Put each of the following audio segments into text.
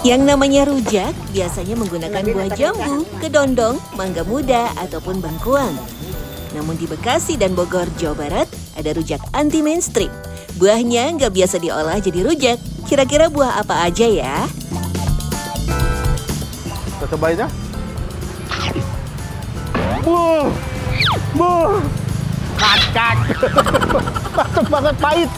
Yang namanya rujak biasanya menggunakan buah jambu, kedondong, mangga muda, ataupun bengkuang. Namun di Bekasi dan Bogor, Jawa Barat, ada rujak anti mainstream. Buahnya nggak biasa diolah jadi rujak. Kira-kira buah apa aja ya? Kita cobain ya. Buh, buh, kacak, mantap banget, pahit.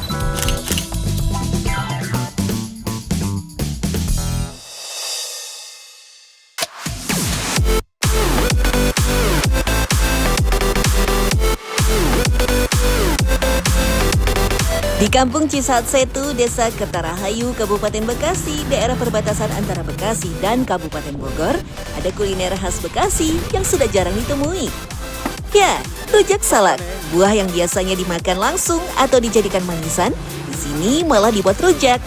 Di Kampung Cisaat Setu, Desa Kertarahayu, Kabupaten Bekasi, daerah perbatasan antara Bekasi dan Kabupaten Bogor, ada kuliner khas Bekasi yang sudah jarang ditemui. Ya, rujak salak, buah yang biasanya dimakan langsung atau dijadikan manisan, di sini malah dibuat rujak.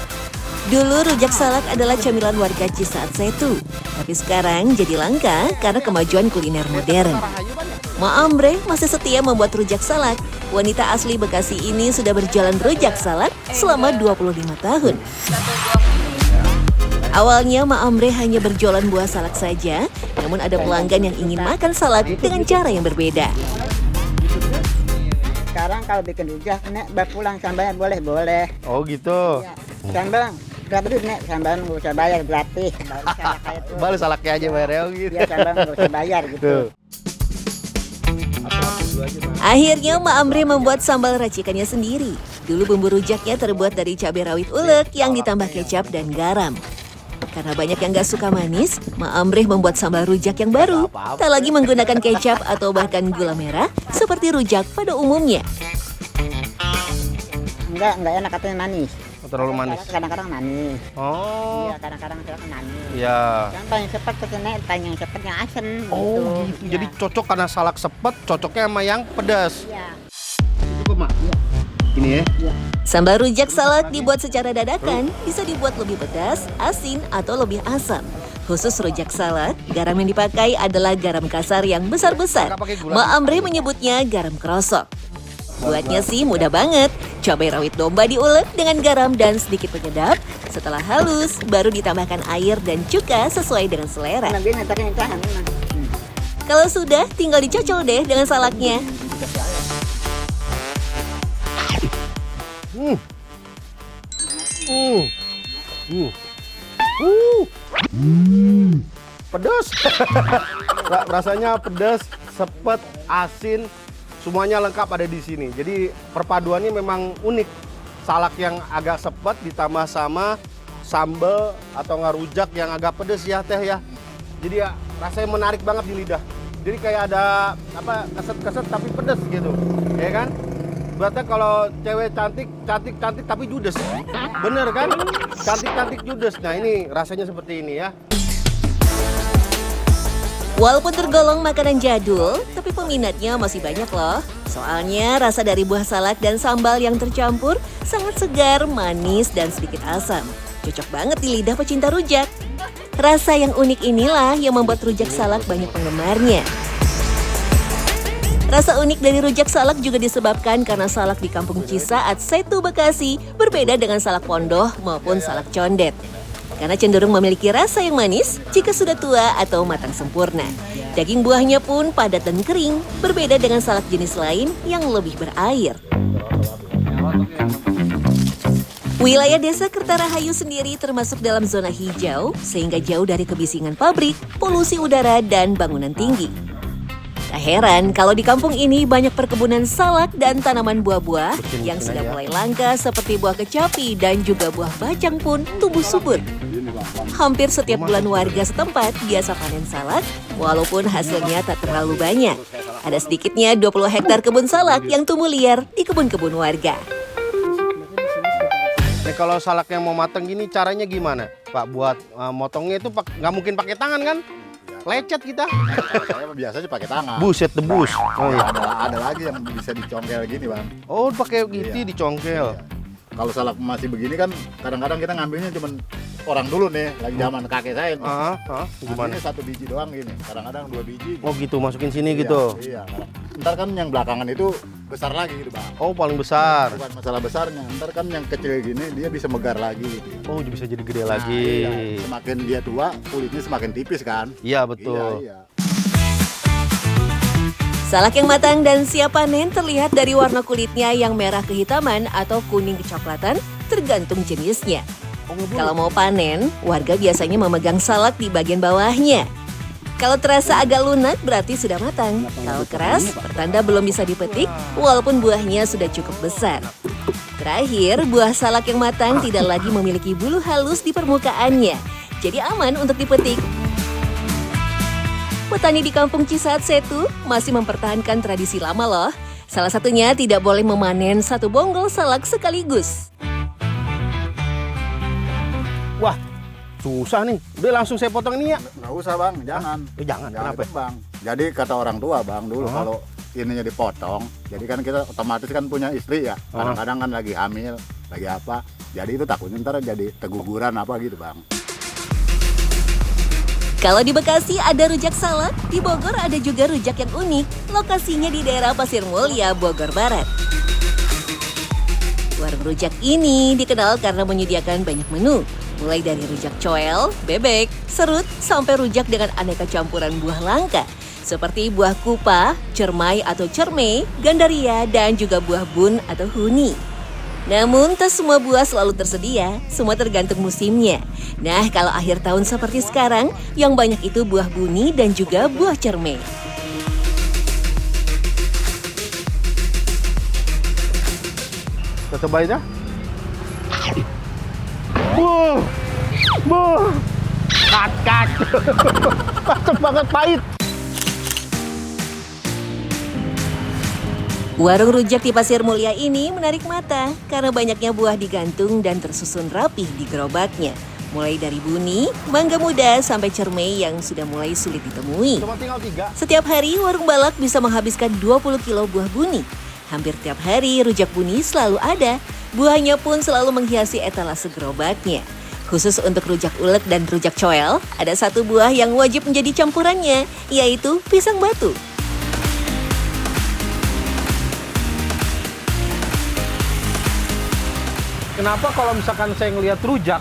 Dulu rujak salak adalah camilan warga Cisaat Setu, tapi sekarang jadi langka karena kemajuan kuliner modern. Ma Ambre masih setia membuat rujak salak. Wanita asli Bekasi ini sudah berjalan rujak salak selama 25 tahun. Awalnya Ma Ambre hanya berjualan buah salak saja, namun ada pelanggan yang ingin makan salak dengan cara yang berbeda. Sekarang kalau bikin rujak, nek berpulang sambalnya boleh. Oh gitu. Ya, sambal berapa duit nek? Sambal nggak usah bayar gratis. Balik salaknya aja bayar ya gitu. Iya, sambal nggak usah bayar gitu. Tuh. Akhirnya Ma Ambre membuat sambal racikannya sendiri. Dulu bumbu rujaknya terbuat dari cabai rawit ulek yang ditambah kecap dan garam. Karena banyak yang gak suka manis, Ma Ambre membuat sambal rujak yang baru. Tak lagi menggunakan kecap atau bahkan gula merah seperti rujak pada umumnya. Enggak enak katanya manis. Terlalu manis. Kadang-kadang manis. Oh. Iya, kadang-kadang manis. Iya. Yang paling cepat katanya yang cepat yang asem. Oh gitu. Ya. Jadi cocok karena salak sepet, cocoknya sama yang pedas. Iya. Cukup, Mak. Ini ya. Iya. Sambal rujak salak dibuat secara dadakan, bisa dibuat lebih pedas, asin, atau lebih asam. Khusus rujak salak, garam yang dipakai adalah garam kasar yang besar-besar. Ma Ambre menyebutnya garam krosok. Buatnya sih mudah banget. Cabai rawit domba diulek dengan garam dan sedikit penyedap. Setelah halus, baru ditambahkan air dan cuka sesuai dengan selera. Kalau sudah, tinggal dicocol deh dengan salaknya. Pedas. Rasanya pedas, sepet, asin. Semuanya lengkap ada di sini. Jadi perpaduannya memang unik. Salak yang agak sepet ditambah sama sambal atau ngarujak yang agak pedas ya teh ya. Jadi ya rasanya menarik banget di lidah. Jadi kayak ada apa keset-keset tapi pedas gitu. Ya kan? Berarti kalau cewek cantik tapi judes. Bener kan? Cantik judes. Nah, ini rasanya seperti ini ya. Walaupun tergolong makanan jadul, tapi peminatnya masih banyak loh. Soalnya rasa dari buah salak dan sambal yang tercampur sangat segar, manis, dan sedikit asam. Cocok banget di lidah pecinta rujak. Rasa yang unik inilah yang membuat rujak salak banyak penggemarnya. Rasa unik dari rujak salak juga disebabkan karena salak di Kampung Cisaat Setu Bekasi berbeda dengan salak pondoh maupun salak condet. Karena cenderung memiliki rasa yang manis jika sudah tua atau matang sempurna. Daging buahnya pun padat dan kering, berbeda dengan salak jenis lain yang lebih berair. Wilayah Desa Kertarahayu sendiri termasuk dalam zona hijau, sehingga jauh dari kebisingan pabrik, polusi udara, dan bangunan tinggi. Tak heran kalau di kampung ini banyak perkebunan salak dan tanaman buah-buah yang sudah mulai langka seperti buah kecapi dan juga buah bacang pun tumbuh subur. Hampir setiap bulan warga setempat biasa panen salak, walaupun hasilnya tak terlalu banyak. Ada sedikitnya 20 hektar kebun salak yang tumbuh liar di kebun-kebun warga. Nah, kalau salaknya mau mateng gini caranya gimana, Pak? Buat motongnya itu nggak mungkin pakai tangan kan? Lecet kita. Saya biasanya pakai tangan. Buset debus. Oh iya. Ada lagi yang bisa dicongkel gini, Bang. Oh, pakai gitu Iya. dicongkel. Iya. Kalau salak masih begini kan kadang-kadang kita ngambilnya cuma orang dulu nih, lagi zaman kakek saya. Gimana? Ngambilnya 1 biji doang gini, kadang-kadang 2 biji. Oh gitu, masukin sini Iya, gitu. Iya. Ntar kan yang belakangan itu besar lagi gitu bang. Oh, paling besar. Bukan masalah besarnya, ntar kan yang kecil gini dia bisa megar lagi gitu. Oh, bisa jadi gede Nah, lagi. iya. Semakin dia tua, kulitnya semakin tipis kan. Iya, betul. Iya. Salak yang matang dan siap panen terlihat dari warna kulitnya yang merah kehitaman atau kuning kecoklatan, tergantung jenisnya. Kalau mau panen, warga biasanya memegang salak di bagian bawahnya. Kalau terasa agak lunak berarti sudah matang. Kalau keras, pertanda belum bisa dipetik walaupun buahnya sudah cukup besar. Terakhir, buah salak yang matang tidak lagi memiliki bulu halus di permukaannya. Jadi aman untuk dipetik. Petani di Kampung Cisaat Setu masih mempertahankan tradisi lama loh. Salah satunya tidak boleh memanen satu bonggol salak sekaligus. Wah, susah nih. Udah langsung saya potong ini ya. Nggak usah bang, jangan. Jangan, kenapa? Bang. Jadi kata orang tua bang dulu Oh. kalau ininya dipotong, jadi kan kita otomatis kan punya istri ya. Kadang-kadang kan lagi hamil, lagi apa. Jadi itu takutnya ntar jadi keguguran apa gitu bang. Kalau di Bekasi ada rujak salak, di Bogor ada juga rujak yang unik. Lokasinya di daerah Pasir Mulia, Bogor Barat. Warung rujak ini dikenal karena menyediakan banyak menu. Mulai dari rujak coel, bebek, serut, sampai rujak dengan aneka campuran buah langka. Seperti buah kupa, cermai atau cermai, gandaria, dan juga buah bun atau huni. Namun tak semua buah selalu tersedia, semua tergantung musimnya. Nah, kalau akhir tahun seperti sekarang, yang banyak itu buah buni dan juga buah cermai. Kita cobain ya. Kat. Mantap banget, pahit. Warung rujak di Pasir Mulia ini menarik mata karena banyaknya buah digantung dan tersusun rapih di gerobaknya. Mulai dari buni, mangga muda, sampai cermai yang sudah mulai sulit ditemui. Cuma tinggal 3. Setiap hari, warung balak bisa menghabiskan 20 kilo buah buni. Hampir tiap hari, rujak buni selalu ada. Buahnya pun selalu menghiasi etalase gerobaknya. Khusus untuk rujak ulek dan rujak coel, ada satu buah yang wajib menjadi campurannya, yaitu pisang batu. Kenapa kalau misalkan saya ngelihat rujak,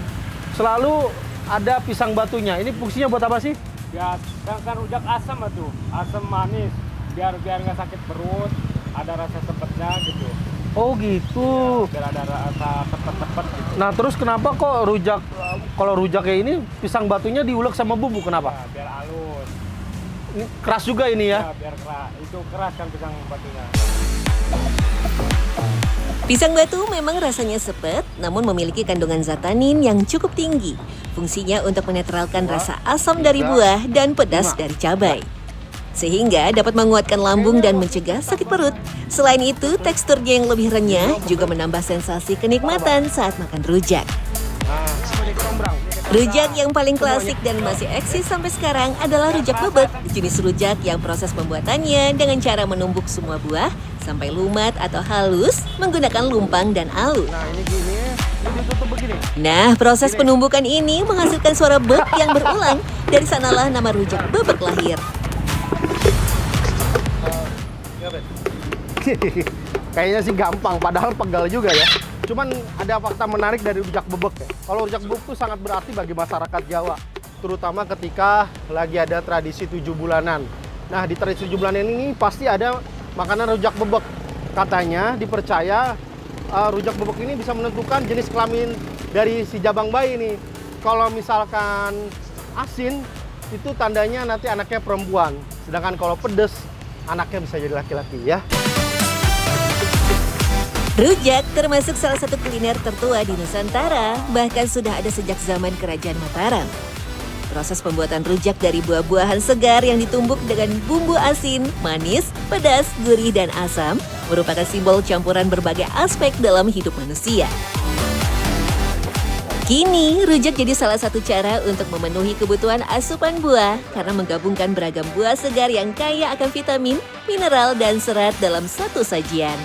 selalu ada pisang batunya? Ini fungsinya buat apa sih? Ya, kan rujak asam tuh, asam manis, biar nggak sakit perut, ada rasa sepetnya gitu. Oh gitu. Biar ada rasa sepet-sepet gitu. Nah terus kenapa kok rujak, kalau rujak kayak ini pisang batunya diulek sama bumbu, kenapa? Nah, biar halus. Ini keras juga ini ya? Ya, biar keras. Itu keras kan pisang batunya. Pisang batu memang rasanya sepet, namun memiliki kandungan zat tanin yang cukup tinggi. Fungsinya untuk menetralkan rasa asam dari buah dan pedas dari cabai. Sehingga dapat menguatkan lambung dan mencegah sakit perut. Selain itu, teksturnya yang lebih renyah juga menambah sensasi kenikmatan saat makan rujak. Rujak yang paling klasik dan masih eksis sampai sekarang adalah rujak bebek. Jenis rujak yang proses pembuatannya dengan cara menumbuk semua buah sampai lumat atau halus menggunakan lumpang dan alu. Nah ini gini, ini ditutup begini. Nah, proses penumbukan ini menghasilkan suara bek yang berulang. Dari sanalah nama rujak bebek lahir. Kayaknya sih gampang, padahal pegal juga ya. Cuman ada fakta menarik dari rujak bebek ya. Kalau rujak bebek itu sangat berarti bagi masyarakat Jawa, terutama ketika lagi ada tradisi 7 bulanan. Nah, di tradisi 7 bulanan ini pasti ada makanan rujak bebek. Katanya dipercaya rujak bebek ini bisa menentukan jenis kelamin dari si jabang bayi nih. Kalau misalkan asin, itu tandanya nanti anaknya perempuan. Sedangkan kalau pedes, anaknya bisa jadi laki-laki ya. Rujak termasuk salah satu kuliner tertua di Nusantara, bahkan sudah ada sejak zaman Kerajaan Mataram. Proses pembuatan rujak dari buah-buahan segar yang ditumbuk dengan bumbu asin, manis, pedas, gurih, dan asam merupakan simbol campuran berbagai aspek dalam hidup manusia. Kini, rujak jadi salah satu cara untuk memenuhi kebutuhan asupan buah karena menggabungkan beragam buah segar yang kaya akan vitamin, mineral, dan serat dalam satu sajian.